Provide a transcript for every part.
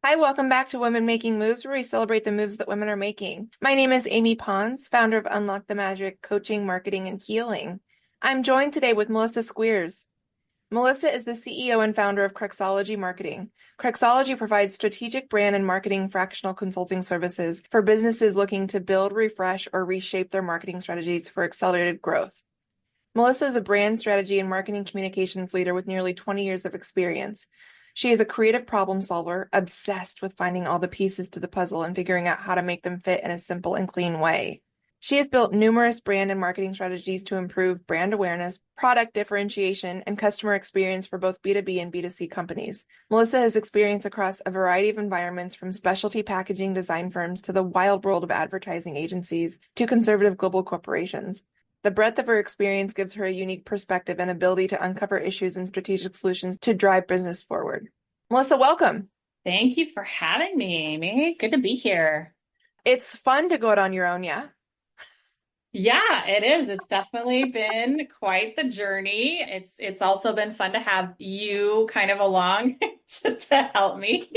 Hi, welcome back to Women Making Moves, where we celebrate the moves that women are making. My name is Amy Pons, founder of Unlock the Magic Coaching, Marketing, and Healing. I'm joined today with Melissa Skweres. Melissa is the CEO and founder of Cruxology Marketing. Cruxology provides strategic brand and marketing fractional consulting services for businesses looking to build, refresh, or reshape their marketing strategies for accelerated growth. Melissa is a brand strategy and marketing communications leader with nearly 20 years of experience. She is a creative problem solver, obsessed with finding all the pieces to the puzzle and figuring out how to make them fit in a simple and clean way. She has built numerous brand and marketing strategies to improve brand awareness, product differentiation, and customer experience for both B2B and B2C companies. Melissa has experience across a variety of environments, from specialty packaging design firms to the wild world of advertising agencies to conservative global corporations. The breadth of her experience gives her a unique perspective and ability to uncover issues and strategic solutions to drive business forward. Melissa, welcome. Thank you for having me, Amy. Good to be here. It's fun to go it on your own, yeah? Yeah, it is. It's definitely been quite the journey. It's also been fun to have you kind of along to help me.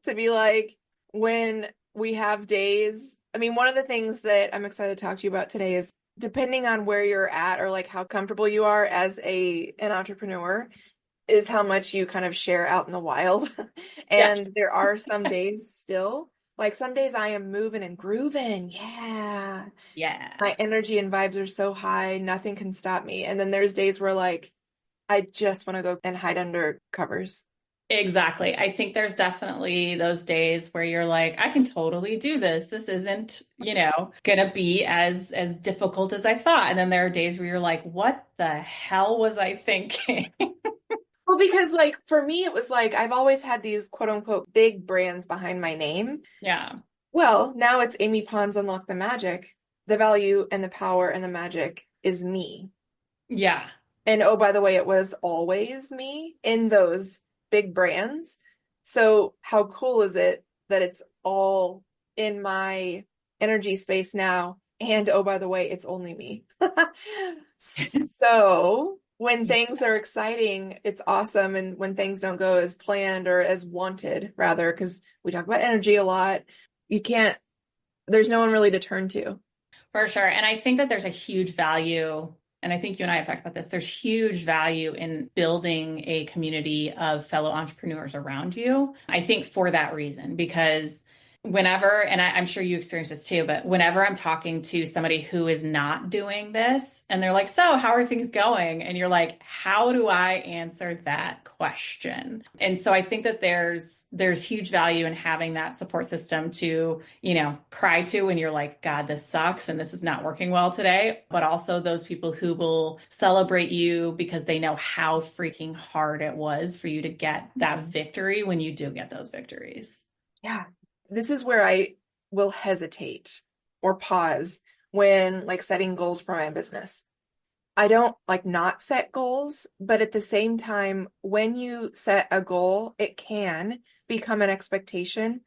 To be like, when we have days, one of the things that I'm excited to talk to you about today is depending on where you're at or like how comfortable you are as an entrepreneur is how much you kind of share out in the wild. Yeah. And there are some days still, like some days I am moving and grooving. Yeah. Yeah. My energy and vibes are so high, nothing can stop me. And then there's days where like I just want to go and hide under covers. Exactly. I think there's definitely those days where you're like, I can totally do this. This isn't, gonna be as difficult as I thought. And then there are days where you're like, what the hell was I thinking? Well, because like for me, it was like I've always had these quote unquote big brands behind my name. Yeah. Well, now it's Amy Pons Unlock the Magic. The value and the power and the magic is me. Yeah. And oh, by the way, it was always me in those big brands. So how cool is it that it's all in my energy space now? And oh, by the way, it's only me. So when things are exciting, it's awesome. And when things don't go as planned or as wanted, rather, because we talk about energy a lot, you can't, there's no one really to turn to. For sure. And I think that there's a huge value, and I think you and I have talked about this, there's huge value in building a community of fellow entrepreneurs around you. I think for that reason, because whenever, and I'm sure you experience this too, but whenever I'm talking to somebody who is not doing this and they're like, so how are things going? And you're like, how do I answer that question? And so I think that there's huge value in having that support system to, cry to when you're like, God, this sucks and this is not working well today. But also those people who will celebrate you because they know how freaking hard it was for you to get that victory when you do get those victories. Yeah. This is where I will hesitate or pause when like setting goals for my business. I don't like not set goals, but at the same time, when you set a goal, it can become an expectation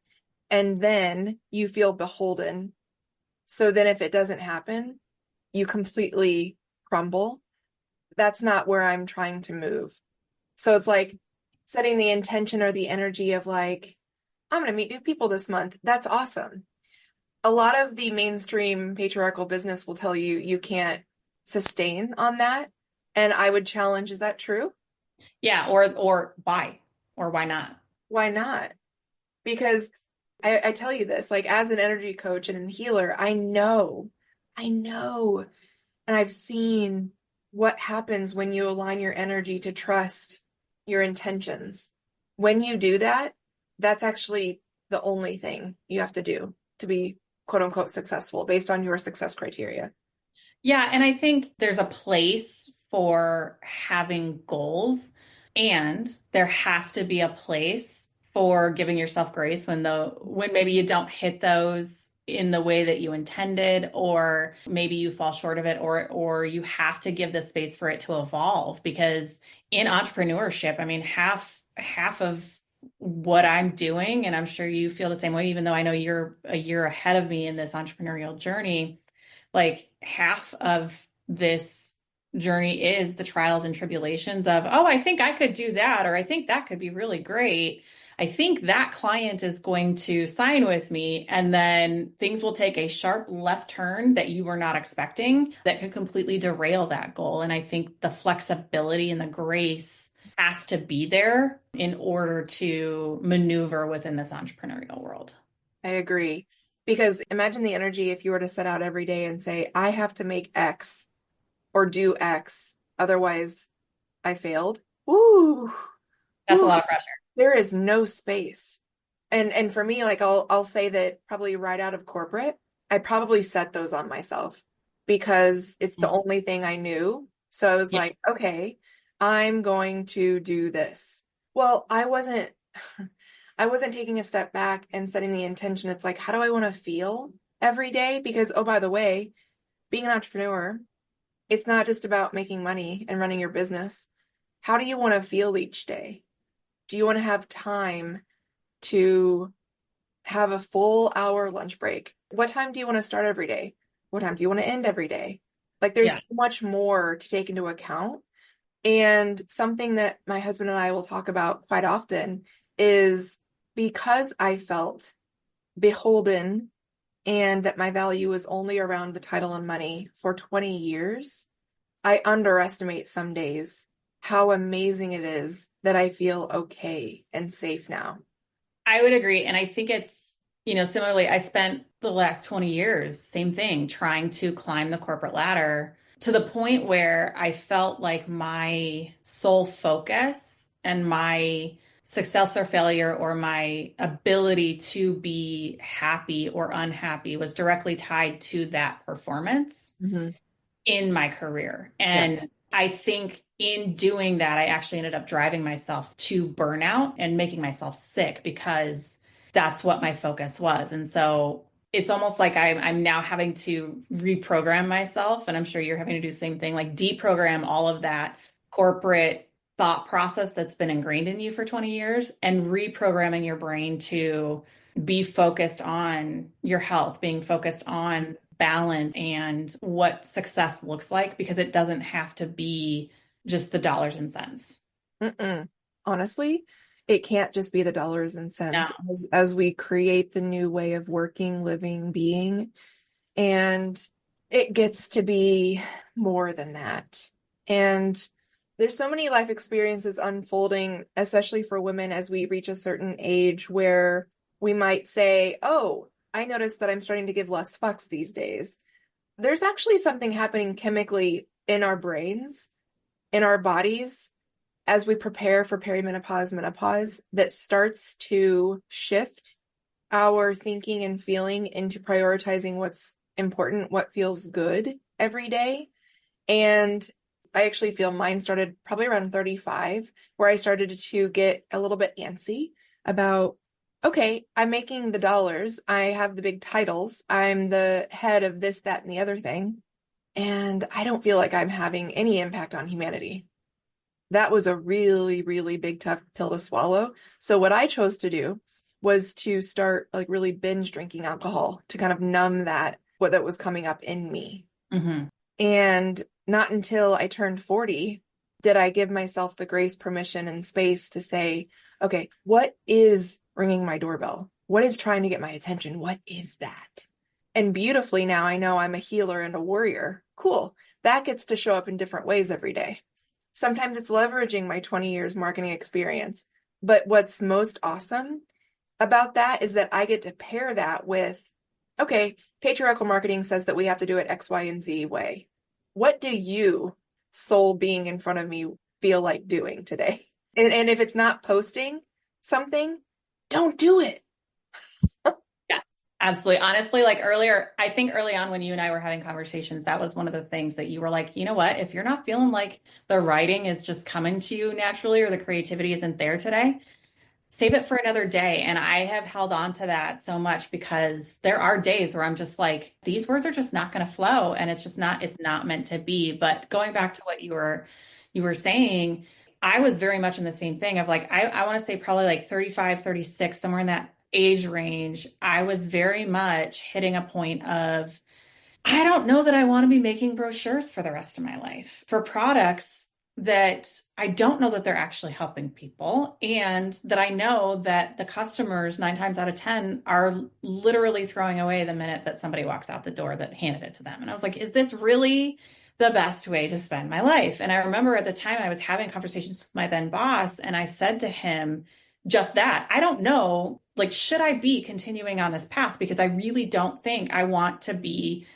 and then you feel beholden. So then if it doesn't happen, you completely crumble. That's not where I'm trying to move. So it's like setting the intention or the energy of like, I'm going to meet new people this month. That's awesome. A lot of the mainstream patriarchal business will tell you you can't sustain on that. And I would challenge, is that true? Yeah, or why? Or why not? Why not? Because I tell you this, like as an energy coach and a healer, I know, and I've seen what happens when you align your energy to trust your intentions. When you do that, that's actually the only thing you have to do to be quote unquote successful based on your success criteria. Yeah, and I think there's a place for having goals, and there has to be a place for giving yourself grace when maybe you don't hit those in the way that you intended, or maybe you fall short of it, or you have to give the space for it to evolve. Because in entrepreneurship, I mean, half of what I'm doing, and I'm sure you feel the same way, even though I know you're a year ahead of me in this entrepreneurial journey, like half of this journey is the trials and tribulations of, oh, I think I could do that, or I think that could be really great. I think that client is going to sign with me, and then things will take a sharp left turn that you were not expecting that could completely derail that goal. And I think the flexibility and the grace has to be there in order to maneuver within this entrepreneurial world. I agree. Because imagine the energy if you were to set out every day and say, I have to make X or do X, otherwise I failed. Woo, That's a woo. lot of pressure. There is no space. And for me, like I'll say that probably right out of corporate, I probably set those on myself because it's the only thing I knew. So I was Yeah. like, okay, I'm going to do this. Well, I wasn't taking a step back and setting the intention. It's like, how do I want to feel every day? Because, oh, by the way, being an entrepreneur, it's not just about making money and running your business. How do you want to feel each day? Do you want to have time to have a full hour lunch break? What time do you want to start every day? What time do you want to end every day? Like there's Yeah. so much more to take into account. And something that my husband and I will talk about quite often is because I felt beholden and that my value was only around the title and money for 20 years, I underestimate some days how amazing it is that I feel okay and safe now. I would agree. And I think it's, similarly, I spent the last 20 years, same thing, trying to climb the corporate ladder to the point where I felt like my sole focus and my success or failure or my ability to be happy or unhappy was directly tied to that performance Hmm. in my career. Yeah. And I think in doing that, I actually ended up driving myself to burnout and making myself sick because that's what my focus was. And so it's almost like I'm now having to reprogram myself. And I'm sure you're having to do the same thing, like deprogram all of that corporate thought process that's been ingrained in you for 20 years and reprogramming your brain to be focused on your health, being focused on balance and what success looks like, because it doesn't have to be just the dollars and cents. Mm-mm. Honestly, it can't just be the dollars and No. cents as we create the new way of working, living, being. And it gets to be more than that. And there's so many life experiences unfolding, especially for women as we reach a certain age where we might say, oh, I noticed that I'm starting to give less fucks these days. There's actually something happening chemically in our brains, in our bodies, as we prepare for perimenopause, menopause, that starts to shift our thinking and feeling into prioritizing what's important, what feels good every day. And I actually feel mine started probably around 35, where I started to get a little bit antsy about, okay, I'm making the dollars, I have the big titles, I'm the head of this, that, and the other thing, and I don't feel like I'm having any impact on humanity. That was a really, really big, tough pill to swallow. So what I chose to do was to start like really binge drinking alcohol to kind of numb what that was coming up in me. Mm-hmm. And not until I turned 40 did I give myself the grace, permission, and space to say, okay, what is ringing my doorbell? What is trying to get my attention? What is that? And beautifully now I know I'm a healer and a warrior. Cool. That gets to show up in different ways every day. Sometimes it's leveraging my 20 years marketing experience. But what's most awesome about that is that I get to pair that with, okay, patriarchal marketing says that we have to do it X, Y, and Z way. What do you, soul being in front of me, feel like doing today? And if it's not posting something, don't do it. Yes, absolutely. Honestly, like earlier, I think early on when you and I were having conversations, that was one of the things that you were like, you know what? If you're not feeling like the writing is just coming to you naturally or the creativity isn't there today, save it for another day. And I have held on to that so much because there are days where I'm just like, these words are just not going to flow and it's not meant to be. But going back to what you were saying, I was very much in the same thing of like, I want to say probably like 35, 36, somewhere in that age range. I was very much hitting a point of I don't know that I want to be making brochures for the rest of my life for products that I don't know that they're actually helping people, and that I know that the customers 9 times out of 10 are literally throwing away the minute that somebody walks out the door that handed it to them. And I was like, is this really the best way to spend my life? And I remember at the time I was having conversations with my then boss, and I said to him just that. I don't know, like, should I be continuing on this path? Because I really don't think I want to be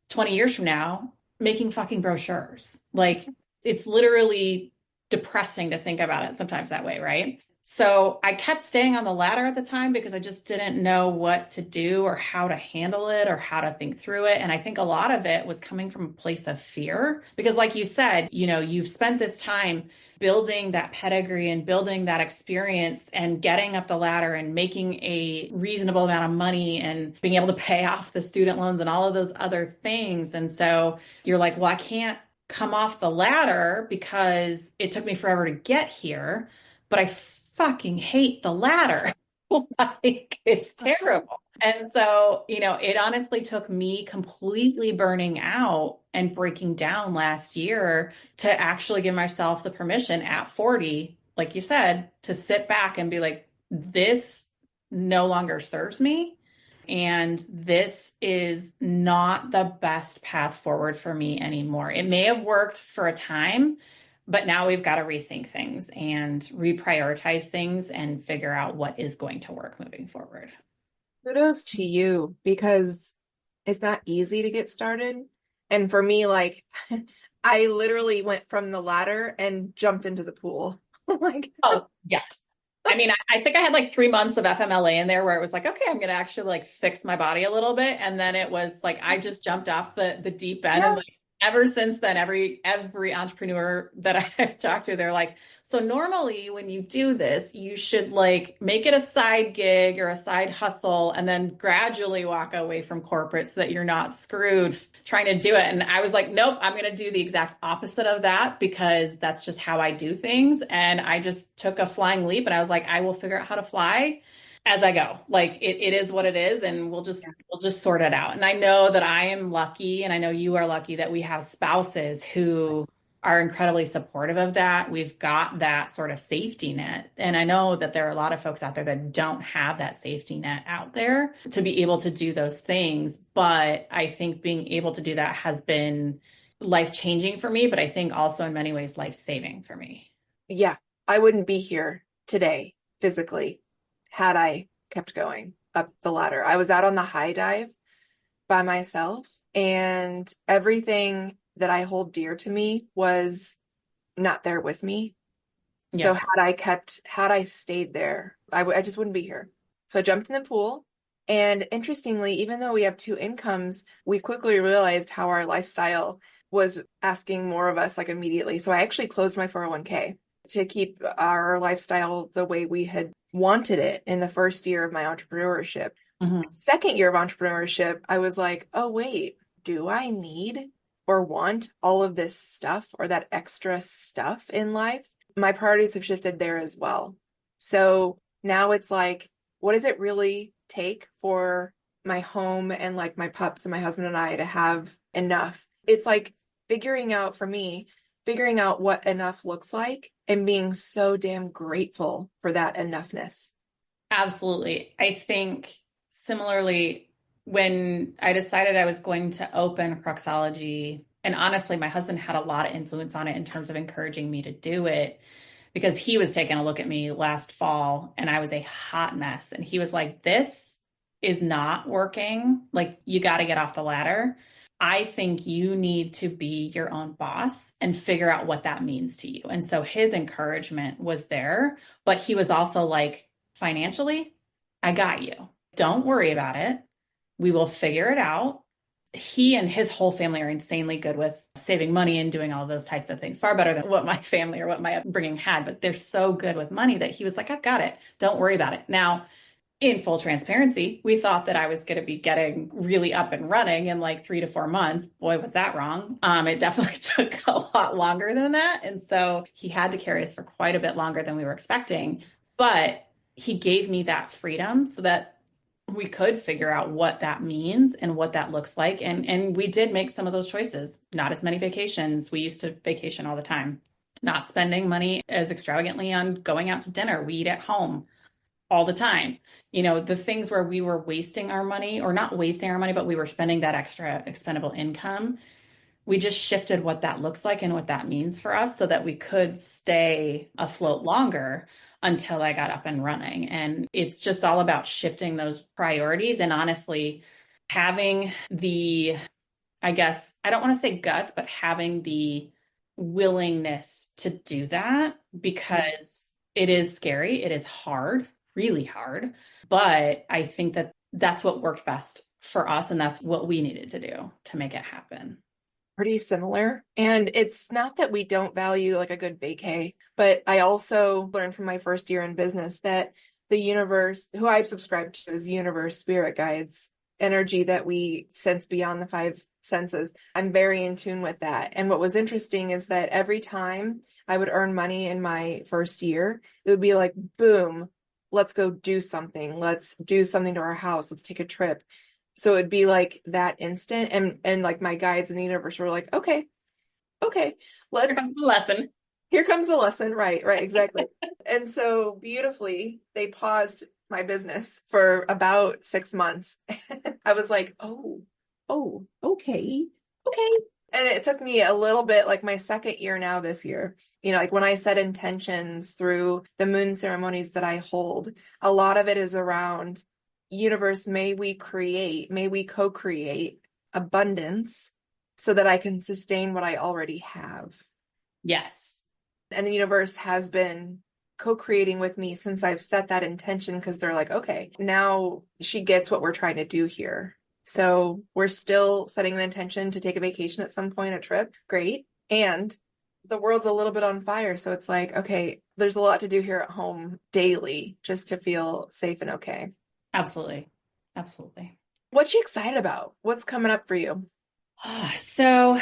20 years from now making fucking brochures. Like, it's literally depressing to think about it sometimes that way, right? So I kept staying on the ladder at the time because I just didn't know what to do or how to handle it or how to think through it. And I think a lot of it was coming from a place of fear because, like you said, you've spent this time building that pedigree and building that experience and getting up the ladder and making a reasonable amount of money and being able to pay off the student loans and all of those other things. And so you're like, well, I can't come off the ladder because it took me forever to get here, but I fucking hate the ladder. Like, it's terrible. And so, it honestly took me completely burning out and breaking down last year to actually give myself the permission at 40, like you said, to sit back and be like, this no longer serves me. And this is not the best path forward for me anymore. It may have worked for a time, but now we've got to rethink things and reprioritize things and figure out what is going to work moving forward. Kudos to you because it's not easy to get started. And for me, like, I literally went from the ladder and jumped into the pool. Like, Oh, yeah. I mean, I think I had like 3 months of FMLA in there where it was like, okay, I'm going to actually like fix my body a little bit. And then it was like, I just jumped off the deep end. yeah. And like, ever since then, every entrepreneur that I've talked to, they're like, so normally when you do this, you should like make it a side gig or a side hustle and then gradually walk away from corporate so that you're not screwed trying to do it. And I was like, nope, I'm going to do the exact opposite of that because that's just how I do things. And I just took a flying leap and I was like, I will figure out how to fly as I go. Like, it is what it is, and we'll just sort it out. And I know that I am lucky, and I know you are lucky that we have spouses who are incredibly supportive of that. We've got that sort of safety net. And I know that there are a lot of folks out there that don't have that safety net out there to be able to do those things. But I think being able to do that has been life-changing for me, but I think also in many ways life-saving for me. Yeah, I wouldn't be here today physically had I kept going up the ladder. I was out on the high dive by myself, and everything that I hold dear to me was not there with me. So Yeah. had I stayed there, I just wouldn't be here. So I jumped in the pool. And interestingly, even though we have two incomes, we quickly realized how our lifestyle was asking more of us like immediately. So I actually closed my 401k to keep our lifestyle the way we had wanted it in the first year of my entrepreneurship. Mhm. Second year of entrepreneurship, I was like, oh, wait, do I need or want all of this stuff or that extra stuff in life? My priorities have shifted there as well. So now it's like, what does it really take for my home and like my pups and my husband and I to have enough? It's like for me, figuring out what enough looks like and being so damn grateful for that enoughness. Absolutely. I think similarly, when I decided I was going to open Cruxology, and honestly, my husband had a lot of influence on it in terms of encouraging me to do it because he was taking a look at me last fall and I was a hot mess. And he was like, this is not working. Like, you got to get off the ladder. I think you need to be your own boss and figure out what that means to you. And so his encouragement was there, but he was also like, financially, I got you. Don't worry about it. We will figure it out. He and his whole family are insanely good with saving money and doing all those types of things, far better than what my family or what my upbringing had. But they're so good with money that he was like, I've got it. Don't worry about it. Now, in full transparency, we thought that I was going to be getting really up and running in like 3 to 4 months. Boy, was that wrong. It definitely took a lot longer than that. And so he had to carry us for quite a bit longer than we were expecting. But he gave me that freedom so that we could figure out what that means and what that looks like. And we did make some of those choices. Not as many vacations. We used to vacation all the time. Not spending money as extravagantly on going out to dinner. We eat at home all the time. The things where we were wasting our money, or not wasting our money, but we were spending that extra expendable income. We just shifted what that looks like and what that means for us so that we could stay afloat longer until I got up and running. And it's just all about shifting those priorities and honestly having the, I guess, I don't want to say guts, but having the willingness to do that because it is scary. It is hard, really hard. But I think that that's what worked best for us. And that's what we needed to do to make it happen. Pretty similar. And it's not that we don't value like a good vacay, but I also learned from my first year in business that the universe, who I've subscribed to is universe, spirit guides, energy that we sense beyond the five senses. I'm very in tune with that. And what was interesting is that every time I would earn money in my first year, it would be like, boom, let's go do something. Let's do something to our house. Let's take a trip. So it'd be like that instant. And like my guides in the universe were like, okay, Here let's, comes the lesson. here comes the lesson. Right, exactly. And so beautifully, they paused my business for about 6 months. I was like, okay. And it took me a little bit, like my second year now this year, like when I set intentions through the moon ceremonies that I hold, a lot of it is around universe, may we co-create abundance so that I can sustain what I already have. Yes. And the universe has been co-creating with me since I've set that intention because they're like, okay, now she gets what we're trying to do here. So we're still setting an intention to take a vacation at some point, a trip. Great. And the world's a little bit on fire. So it's like, okay, there's a lot to do here at home daily just to feel safe and okay. Absolutely. Absolutely. What you excited about? What's coming up for you? So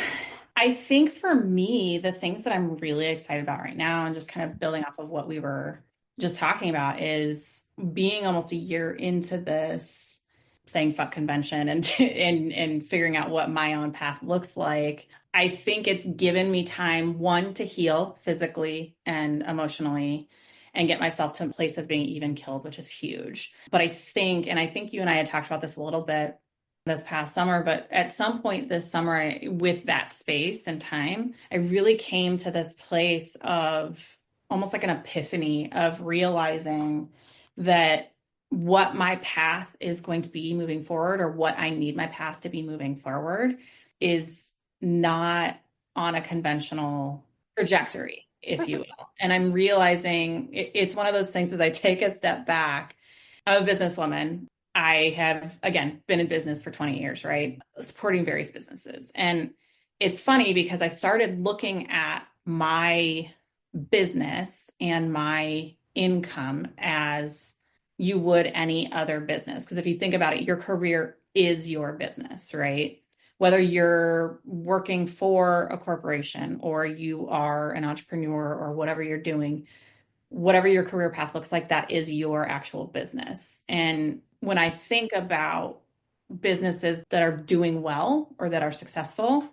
I think for me, the things that I'm really excited about right now, and just kind of building off of what we were just talking about, is being almost a year into this, saying fuck convention and and figuring out what my own path looks like. I think it's given me time, one, to heal physically and emotionally and get myself to a place of being even killed, which is huge. But I think you and I had talked about this a little bit this past summer, but at some point this summer, with that space and time, I really came to this place of almost like an epiphany of realizing that what my path is going to be moving forward, or what I need my path to be moving forward, is not on a conventional trajectory, if you will. And I'm realizing it's one of those things as I take a step back. I'm a businesswoman. I have, again, been in business for 20 years, right? Supporting various businesses. And it's funny because I started looking at my business and my income as you would any other business. Because if you think about it, your career is your business, right? Whether you're working for a corporation or you are an entrepreneur or whatever you're doing, whatever your career path looks like, that is your actual business. And when I think about businesses that are doing well or that are successful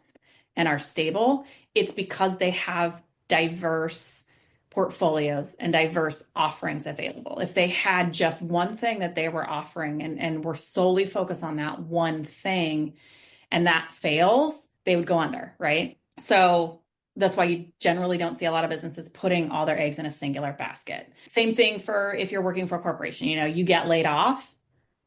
and are stable, it's because they have diverse portfolios and diverse offerings available. If they had just one thing that they were offering and were solely focused on that one thing and that fails, they would go under, right? So that's why you generally don't see a lot of businesses putting all their eggs in a singular basket. Same thing for if you're working for a corporation, you get laid off,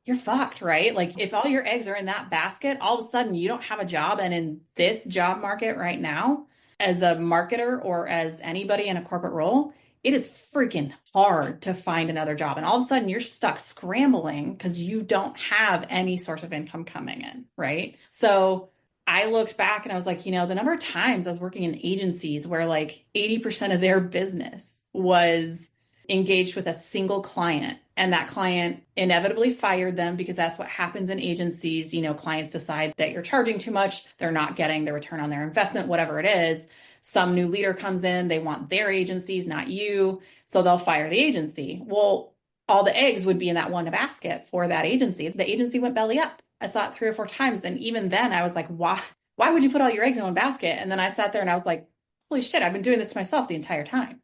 you're fucked, right? Like if all your eggs are in that basket, all of a sudden you don't have a job. And in this job market right now, as a marketer or as anybody in a corporate role, it is freaking hard to find another job. And all of a sudden you're stuck scrambling because you don't have any source of income coming in, right? So I looked back and I was like, the number of times I was working in agencies where like 80% of their business was engaged with a single client, and that client inevitably fired them because that's what happens in agencies. Clients decide that you're charging too much, they're not getting the return on their investment, whatever it is. Some new leader comes in, they want their agencies, not you, so they'll fire the agency. Well, all the eggs would be in that one basket for that agency. The agency went belly up. I saw it 3 or 4 times. And even then I was like, why would you put all your eggs in one basket? And then I sat there and I was like, holy shit, I've been doing this to myself the entire time.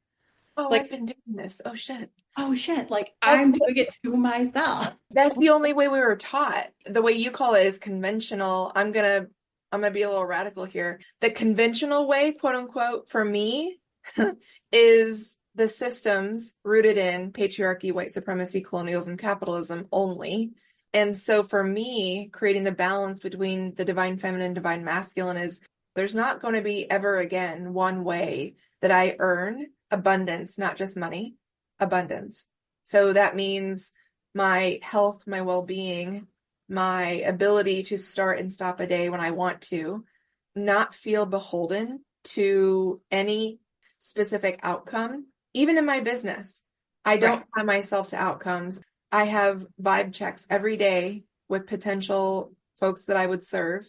Oh, I've Like, been doing this. Oh shit. oh shit, like That's I'm doing it to myself. that's the only way we were taught. The way you call it is conventional. I'm gonna be a little radical here. The conventional way, quote unquote, for me is the systems rooted in patriarchy, white supremacy, colonialism, capitalism only. And so for me, creating the balance between the divine feminine, divine masculine is there's not going to be ever again one way that I earn abundance, not just money, abundance. So that means my health, my well-being, my ability to start and stop a day when I want to, not feel beholden to any specific outcome, even in my business. I don't Right. tie myself to outcomes. I have vibe checks every day with potential folks that I would serve.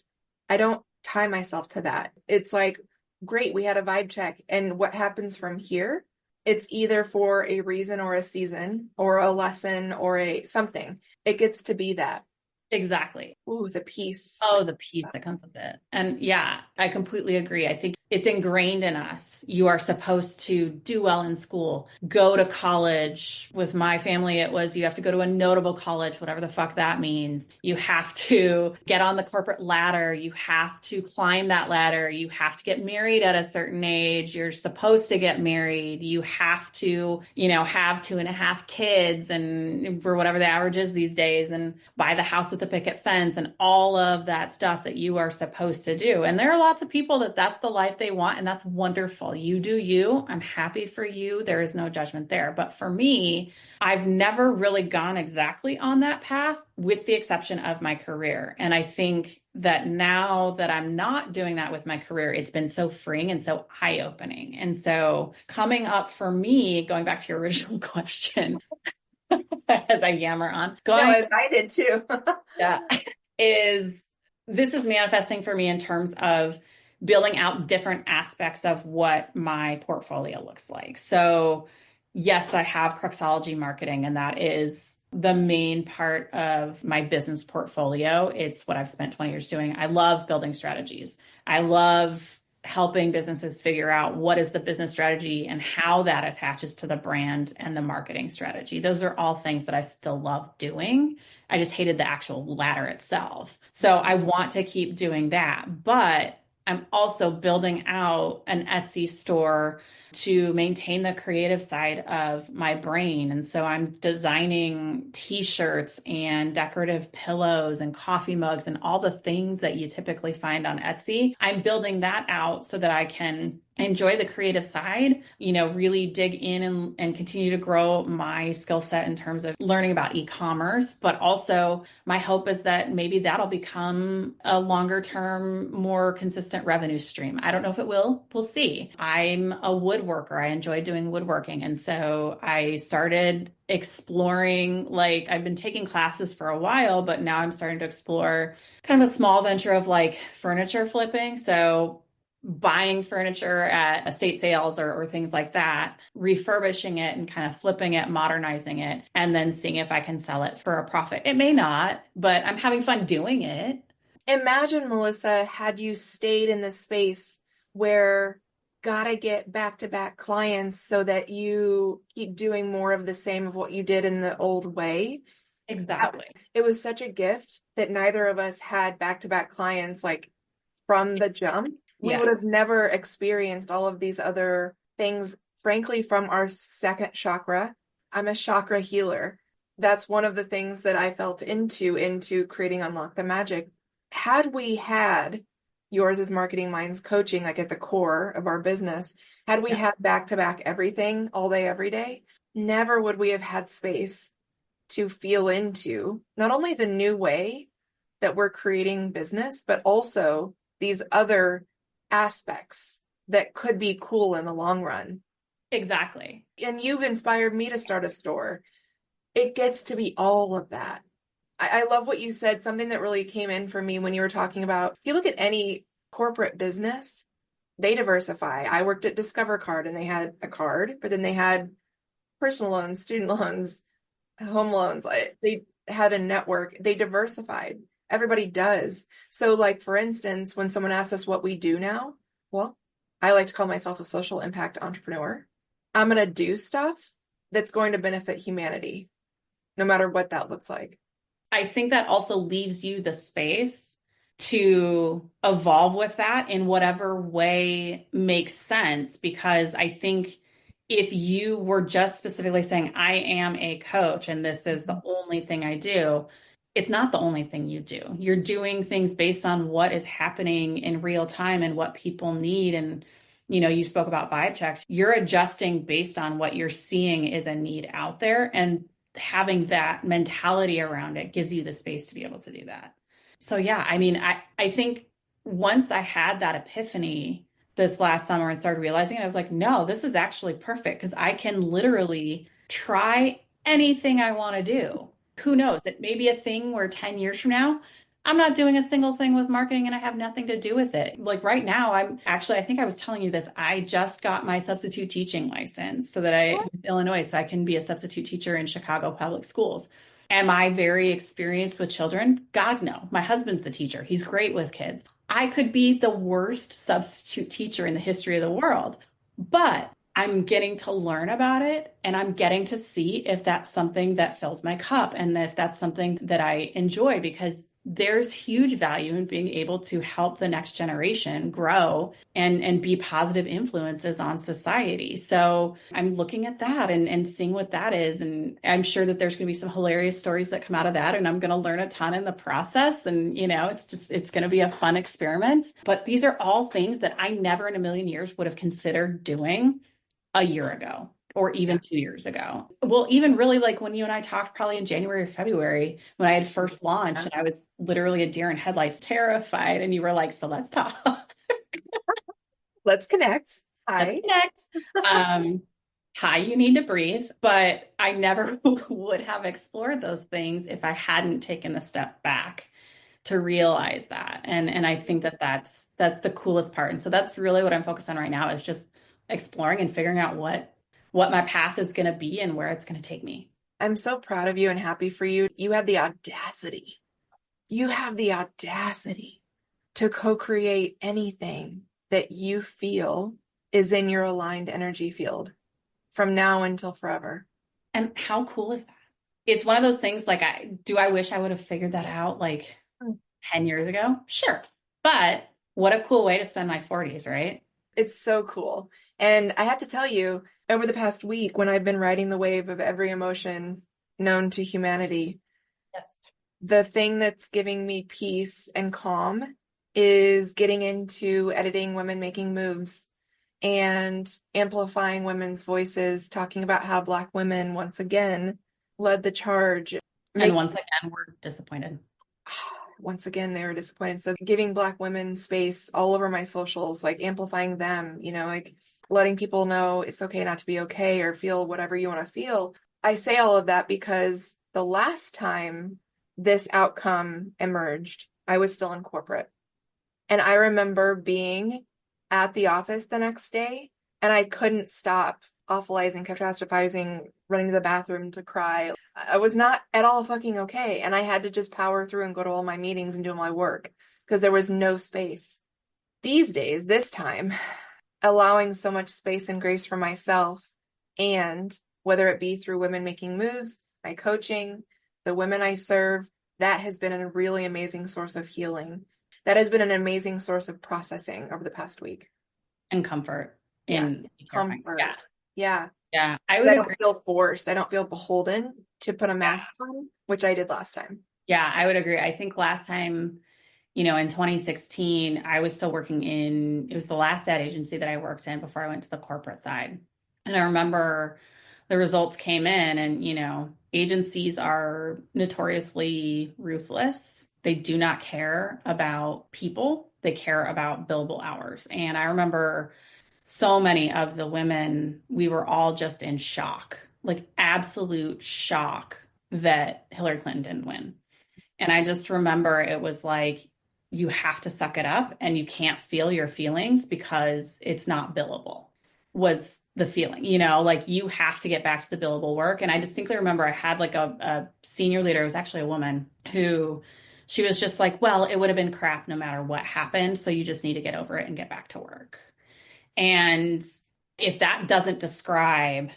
I don't tie myself to that. It's like, great, we had a vibe check. And what happens from here? It's either for a reason or a season or a lesson or a something. It gets to be that. Exactly. Ooh, the peace. Oh, the peace that comes with it. And yeah, I completely agree. I think it's ingrained in us. You are supposed to do well in school, go to college. With my family, it was you have to go to a notable college, whatever the fuck that means. You have to get on the corporate ladder. You have to climb that ladder. You have to get married at a certain age. You're supposed to get married. You have to, have 2.5 kids and for whatever the average is these days and buy the house with the picket fence and all of that stuff that you are supposed to do. And there are lots of people that that's the life they want, and that's wonderful. You do you. I'm happy for you. There is no judgment there. But for me, I've never really gone exactly on that path, with the exception of my career. And I think that now that I'm not doing that with my career, it's been so freeing and so eye-opening. And so coming up for me, going back to your original question, as I yammer on, No, going, as I did too. yeah, is this is manifesting for me in terms of building out different aspects of what my portfolio looks like. So, yes, I have Cruxology marketing, and that is the main part of my business portfolio. It's what I've spent 20 years doing. I love building strategies. I love helping businesses figure out what is the business strategy and how that attaches to the brand and the marketing strategy. Those are all things that I still love doing. I just hated the actual ladder itself. So I want to keep doing that, but I'm also building out an Etsy store to maintain the creative side of my brain. And so I'm designing t-shirts and decorative pillows and coffee mugs and all the things that you typically find on Etsy. I'm building that out so that I can enjoy the creative side, really dig in and continue to grow my skill set in terms of learning about e-commerce. But also my hope is that maybe that'll become a longer term, more consistent revenue stream. I don't know if it will. We'll see. I'm a woodworker. I enjoy doing woodworking. And so I started exploring, like I've been taking classes for a while, but now I'm starting to explore kind of a small venture of like furniture flipping. So buying furniture at estate sales or things like that, refurbishing it and kind of flipping it, modernizing it, and then seeing if I can sell it for a profit. It may not, but I'm having fun doing it. Imagine, Melissa, had you stayed in this space where gotta get back-to-back clients so that you keep doing more of the same of what you did in the old way. Exactly. It was such a gift that neither of us had back-to-back clients like from the jump. We Yeah, would have never experienced all of these other things, frankly, from our second chakra. I'm a chakra healer. That's one of the things that I felt into creating Unlock the Magic. Had we had yours is marketing, mine's coaching, like at the core of our business, had we yeah, had back-to-back everything all day, every day, never would we have had space to feel into not only the new way that we're creating business, but also these other aspects that could be cool in the long run. exactly. And you've inspired me to start a store. It gets to be all of that. I love what you said. Something that really came in for me when you were talking about, if you look at any corporate business, they diversify. I worked at Discover Card and they had a card, but then they had personal loans, student loans, Home loans, they had a network, they diversified. Everybody does. So, like, for instance, when someone asks us what we do now, well, I like to call myself a social impact entrepreneur. I'm going to do stuff that's going to benefit humanity, no matter what that looks like. I think that also leaves you the space to evolve with that in whatever way makes sense. Because I think if you were just specifically saying, I am a coach and this is the only thing I do, it's not the only thing you do. You're doing things based on what is happening in real time and what people need. And, you spoke about vibe checks. You're adjusting based on what you're seeing is a need out there. And having that mentality around it gives you the space to be able to do that. So yeah, I mean, I think once I had that epiphany this last summer and started realizing it, I was like, no, this is actually perfect because I can literally try anything I want to do. Who knows? It may be a thing where 10 years from now, I'm not doing a single thing with marketing and I have nothing to do with it. Like right now, I think I was telling you this, I just got my substitute teaching license so that Illinois, so I can be a substitute teacher in Chicago public schools. Am I very experienced with children? God, no. My husband's the teacher. He's great with kids. I could be the worst substitute teacher in the history of the world, but I'm getting to learn about it and I'm getting to see if that's something that fills my cup and if that's something that I enjoy because there's huge value in being able to help the next generation grow and be positive influences on society. So I'm looking at that and seeing what that is. And I'm sure that there's going to be some hilarious stories that come out of that. And I'm going to learn a ton in the process. And, it's going to be a fun experiment. But these are all things that I never in a million years would have considered doing a year ago or even 2 years ago. Well, even really like when you and I talked probably in January or February when I had first launched and I was literally a deer in headlights, terrified. And you were like, so let's talk. Let's connect. Let's Hi. connect. Um, Hi, you need to breathe. But I never would have explored those things if I hadn't taken a step back to realize that. And I think that that's the coolest part. And so that's really what I'm focused on right now is just exploring and figuring out what my path is going to be and where it's going to take me. I'm so proud of you and happy for you. You had the audacity. You have the audacity to co-create anything that you feel is in your aligned energy field from now until forever. And how cool is that? It's one of those things like I wish I would have figured that out like 10 years ago? Sure. But what a cool way to spend my 40s, right? It's so cool. And I have to tell you, over the past week, when I've been riding the wave of every emotion known to humanity, Yes. the thing that's giving me peace and calm is getting into editing women making moves and amplifying women's voices, talking about how Black women once again led the charge. And once again, we're disappointed. Once again, they were disappointed. So giving Black women space all over my socials, like amplifying them, like letting people know it's okay not to be okay or feel whatever you want to feel. I say all of that because the last time this outcome emerged, I was still in corporate. And I remember being at the office the next day and I couldn't stop awfulizing, catastrophizing, running to the bathroom to cry. I was not at all fucking okay. And I had to just power through and go to all my meetings and do my work because there was no space. These days, this time, allowing so much space and grace for myself, and whether it be through women making moves, my coaching, the women I serve, that has been a really amazing source of healing. That has been an amazing source of processing over the past week. And comfort Yeah. in Comfort. Yeah. Yeah. Yeah. I don't feel forced. I don't feel beholden to put a mask on, which I did last time. Yeah, I would agree. I think last time, in 2016, I was still working it was the last ad agency that I worked in before I went to the corporate side. And I remember the results came in and, agencies are notoriously ruthless. They do not care about people. They care about billable hours. And I remember so many of the women, we were all just in shock, like absolute shock that Hillary Clinton didn't win. And I just remember it was like, you have to suck it up and you can't feel your feelings because it's not billable. was the feeling, like you have to get back to the billable work. And I distinctly remember I had like a senior leader, it was actually a woman, who she was just like, well, it would have been crap no matter what happened. So you just need to get over it and get back to work. And if that doesn't describe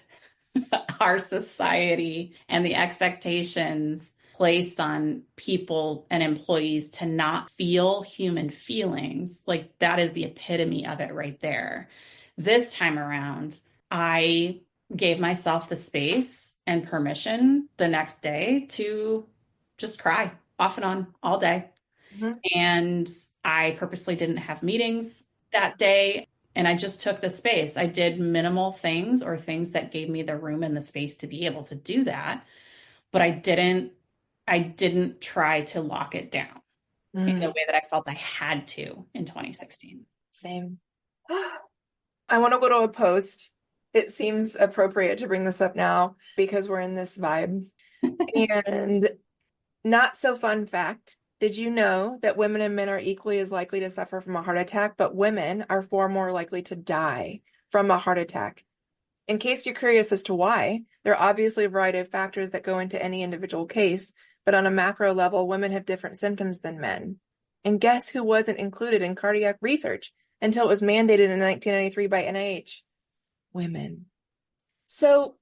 our society and the expectations placed on people and employees to not feel human feelings, like that is the epitome of it right there. This time around, I gave myself the space and permission the next day to just cry off and on all day. Mhm. And I purposely didn't have meetings that day. And I just took the space. I did minimal things or things that gave me the room and the space to be able to do that. But I didn't try to lock it down in the Mm, way that I felt I had to in 2016. same. I want to go to a post. It seems appropriate to bring this up now because we're in this vibe. And not so fun fact. Did you know that women and men are equally as likely to suffer from a heart attack, but women are far more likely to die from a heart attack? In case you're curious as to why, there are obviously a variety of factors that go into any individual case, but on a macro level, women have different symptoms than men. And guess who wasn't included in cardiac research until it was mandated in 1993 by NIH? Women. So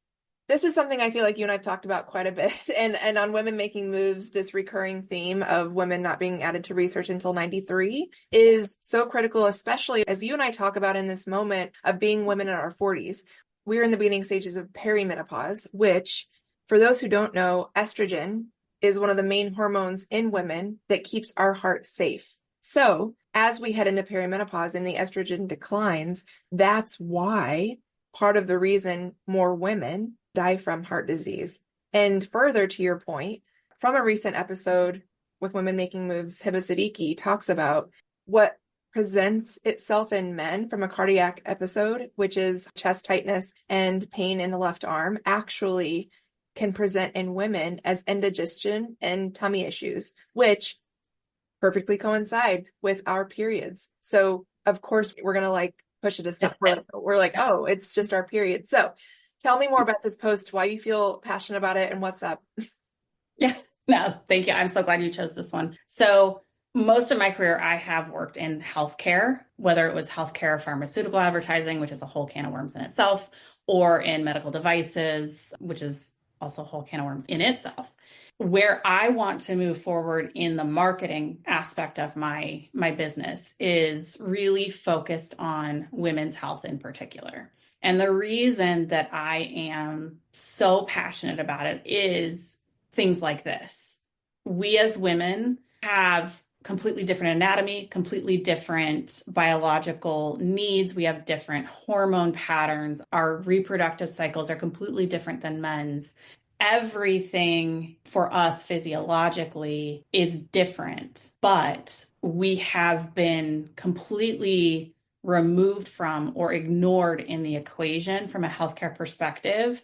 this is something I feel like you and I've talked about quite a bit. And on Women Making Moves, this recurring theme of women not being added to research until 93 is so critical, especially as you and I talk about in this moment of being women in our 40s. We're in the beginning stages of perimenopause, which, for those who don't know, estrogen is one of the main hormones in women that keeps our heart safe. So as we head into perimenopause and the estrogen declines, that's why part of the reason more women die from heart disease. And further to your point, from a recent episode with Women Making Moves, Hiba Siddiqui talks about what presents itself in men from a cardiac episode, which is chest tightness and pain in the left arm, actually can present in women as indigestion and tummy issues, which perfectly coincide with our periods. So of course we're going to like push it aside. We're like, oh, it's just our period. So tell me more about this post, why you feel passionate about it and what's up. Yeah, no, thank you. I'm so glad you chose this one. So, most of my career, I have worked in healthcare, whether it was healthcare pharmaceutical advertising, which is a whole can of worms in itself, or in medical devices, which is also a whole can of worms in itself. Where I want to move forward in the marketing aspect of my business is really focused on women's health in particular. And the reason that I am so passionate about it is things like this. We as women have completely different anatomy, completely different biological needs. We have different hormone patterns. Our reproductive cycles are completely different than men's. Everything for us physiologically is different, but we have been completely removed from or ignored in the equation from a healthcare perspective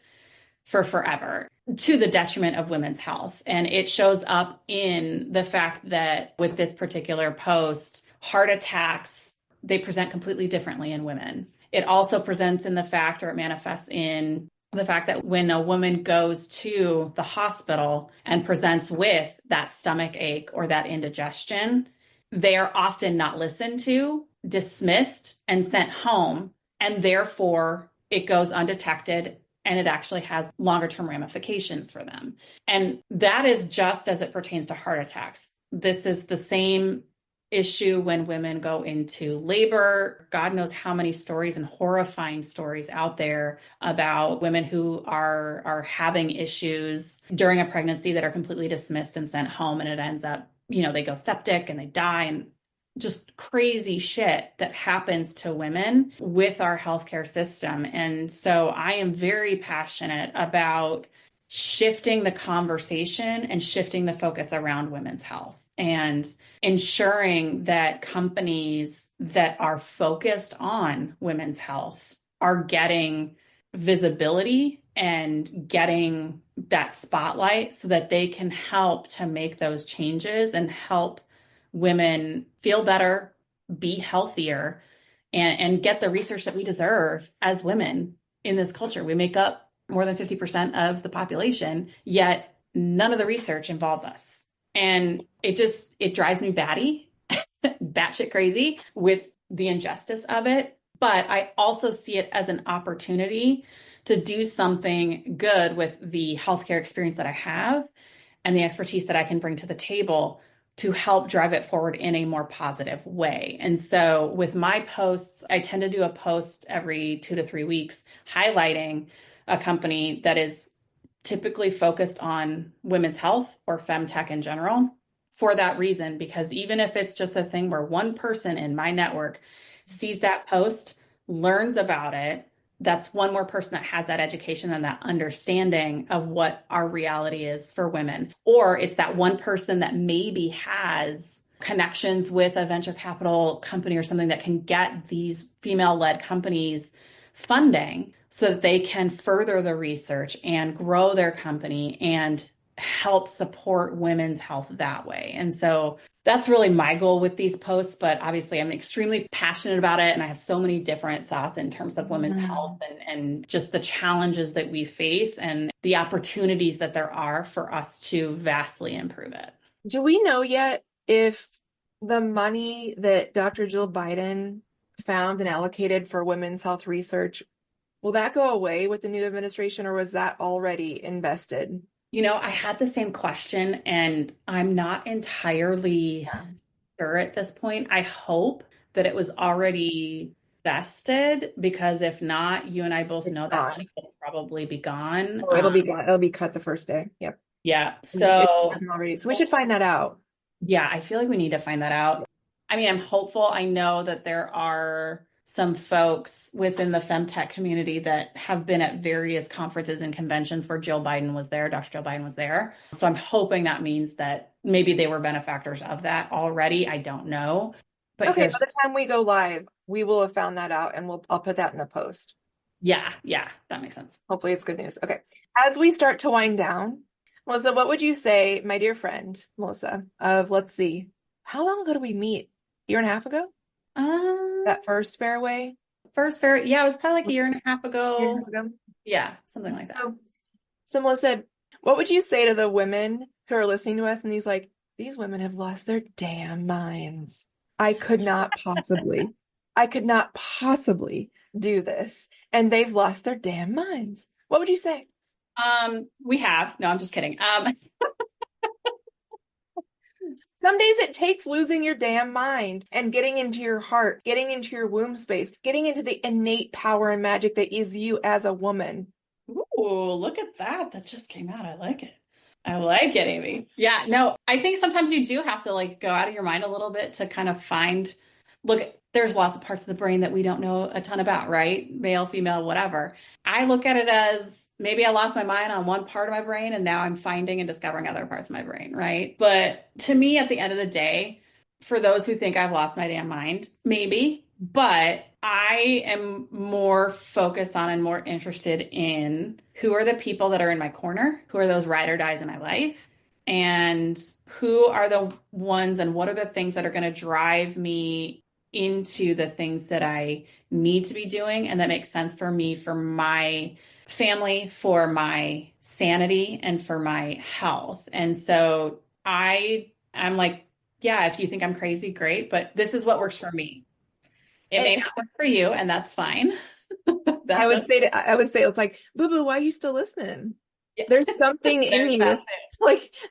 for forever, to the detriment of women's health. And it shows up in the fact that with this particular post, heart attacks, they present completely differently in women. It also presents in the fact, or it manifests in the fact that when a woman goes to the hospital and presents with that stomach ache or that indigestion, they are often not listened to, dismissed, and sent home. And therefore, it goes undetected and it actually has longer term ramifications for them. And that is just as it pertains to heart attacks. This is the same issue when women go into labor. God knows how many stories and horrifying stories out there about women who are having issues during a pregnancy that are completely dismissed and sent home, and it ends up, they go septic and they die, and just crazy shit that happens to women with our healthcare system. And so I am very passionate about shifting the conversation and shifting the focus around women's health and ensuring that companies that are focused on women's health are getting visibility and getting that spotlight so that they can help to make those changes and help women feel better, be healthier, and get the research that we deserve as women in this culture. We make up more than 50% of the population, yet none of the research involves us. And it drives me batshit crazy with the injustice of it. But I also see it as an opportunity to do something good with the healthcare experience that I have and the expertise that I can bring to the table to help drive it forward in a more positive way. And so with my posts, I tend to do a post every 2 to 3 weeks highlighting a company that is typically focused on women's health or femtech in general for that reason, because even if it's just a thing where one person in my network sees that post, learns about it, that's one more person that has that education and that understanding of what our reality is for women. Or it's that one person that maybe has connections with a venture capital company or something that can get these female-led companies funding so that they can further the research and grow their company and help support women's health that way. And so that's really my goal with these posts. But obviously, I'm extremely passionate about it. And I have so many different thoughts in terms of women's health and just the challenges that we face and the opportunities that there are for us to vastly improve it. Do we know yet if the money that Dr. Jill Biden found and allocated for women's health research, will that go away with the new administration, or was that already invested? I had the same question, and I'm not entirely sure at this point. I hope that it was already vested, because if not, you and I both know that money will probably be gone. Oh, it'll be gone. It'll be cut the first day. Yep. Yeah. So we should find that out. Yeah, I feel like we need to find that out. I mean, I'm hopeful. I know that there are some folks within the femtech community that have been at various conferences and conventions where Jill Biden was there, Dr. Jill Biden was there. So I'm hoping that means that maybe they were benefactors of that already. I don't know. But okay, by the time we go live, we will have found that out, and I'll put that in the post. Yeah, that makes sense. Hopefully it's good news. Okay. As we start to wind down, Melissa, what would you say, my dear friend, Melissa, let's see, how long ago did we meet? Year and a half ago? That first fairway? Yeah, it was probably like a year and a half ago. Yeah, something like that. So Melissa, what would you say to the women who are listening to us and these women have lost their damn minds? I could not possibly do this. And they've lost their damn minds. What would you say? We have. No, I'm just kidding. Some days it takes losing your damn mind and getting into your heart, getting into your womb space, getting into the innate power and magic that is you as a woman. Ooh, look at that. That just came out. I like it. I like it, Amy. Yeah, no, I think sometimes you do have to go out of your mind a little bit to kind of look, there's lots of parts of the brain that we don't know a ton about, right? Male, female, whatever. I look at it as maybe I lost my mind on one part of my brain and now I'm finding and discovering other parts of my brain, right? But to me, at the end of the day, for those who think I've lost my damn mind, maybe, but I am more focused on and more interested in who are the people that are in my corner, who are those ride or dies in my life, and who are the ones and what are the things that are going to drive me into the things that I need to be doing and that makes sense for me, for my family, for my sanity, and for my health. And so I'm like, yeah, if you think I'm crazy, great, but this is what works for me. It may not work for you, and that's fine. I would say it's like, boo boo, why are you still listening? Yeah. There's something in you.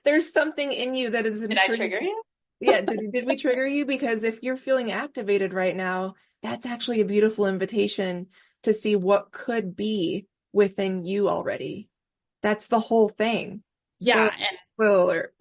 There's something in you that is intriguing. Did I trigger you? Yeah, did we trigger you? Because if you're feeling activated right now, that's actually a beautiful invitation to see what could be within you already. That's the whole thing. Spoiler alert.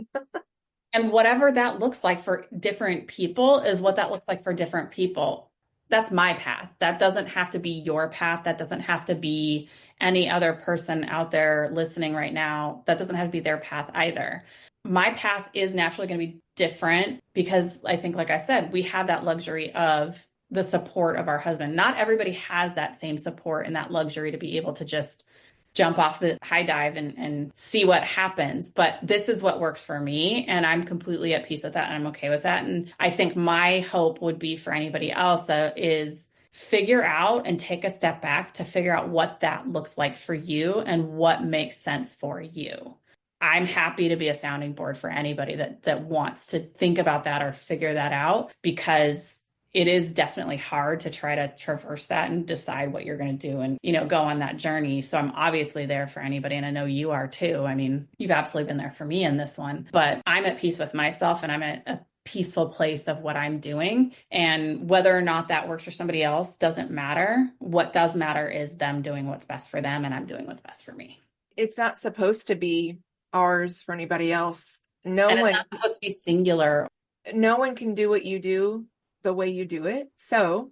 And whatever that looks like for different people is what that looks like for different people. That's my path. That doesn't have to be your path. That doesn't have to be any other person out there listening right now. That doesn't have to be their path either. My path is naturally going to be different because I think, like I said, we have that luxury of the support of our husband. Not everybody has that same support and that luxury to be able to just jump off the high dive and see what happens. But this is what works for me. And I'm completely at peace with that. And I'm okay with that. And I think my hope would be for anybody else is figure out and take a step back to figure out what that looks like for you and what makes sense for you. I'm happy to be a sounding board for anybody that wants to think about that or figure that out, because it is definitely hard to try to traverse that and decide what you're going to do and, go on that journey. So I'm obviously there for anybody. And I know you are too. I mean, you've absolutely been there for me in this one, but I'm at peace with myself and I'm at a peaceful place of what I'm doing. And whether or not that works for somebody else doesn't matter. What does matter is them doing what's best for them, and I'm doing what's best for me. It's not supposed to be ours for anybody else. And it's not supposed to be singular. No one can do what you do the way you do it. So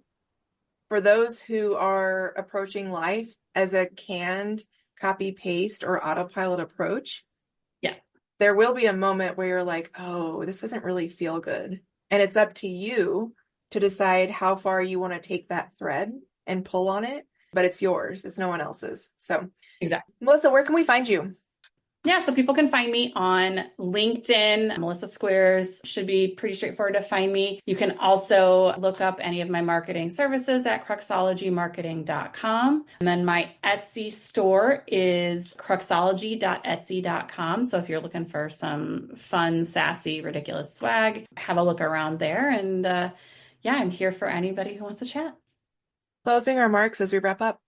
for those who are approaching life as a canned copy paste or autopilot approach, yeah, there will be a moment where you're like, oh, this doesn't really feel good. And it's up to you to decide how far you want to take that thread and pull on it, but it's yours. It's no one else's. So exactly. Melissa, where can we find you? Yeah, so people can find me on LinkedIn. Melissa Skweres should be pretty straightforward to find me. You can also look up any of my marketing services at cruxologymarketing.com. And then my Etsy store is cruxology.etsy.com. So if you're looking for some fun, sassy, ridiculous swag, have a look around there. And yeah, I'm here for anybody who wants to chat. Closing remarks as we wrap up.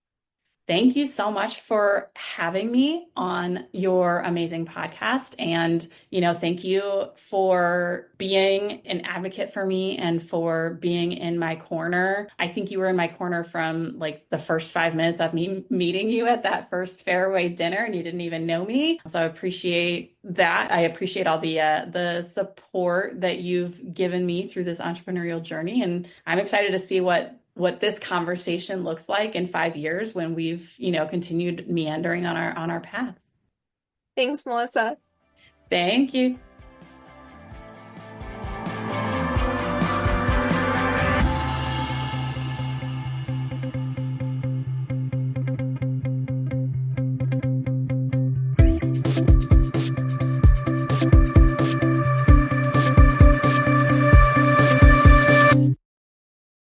Thank you so much for having me on your amazing podcast. And, thank you for being an advocate for me and for being in my corner. I think you were in my corner from like the first 5 minutes of me meeting you at that first Fairway dinner, and you didn't even know me. So I appreciate that. I appreciate all the support that you've given me through this entrepreneurial journey. And I'm excited to see what this conversation looks like in 5 years when we've, continued meandering on our paths. Thanks, Melissa. Thank you.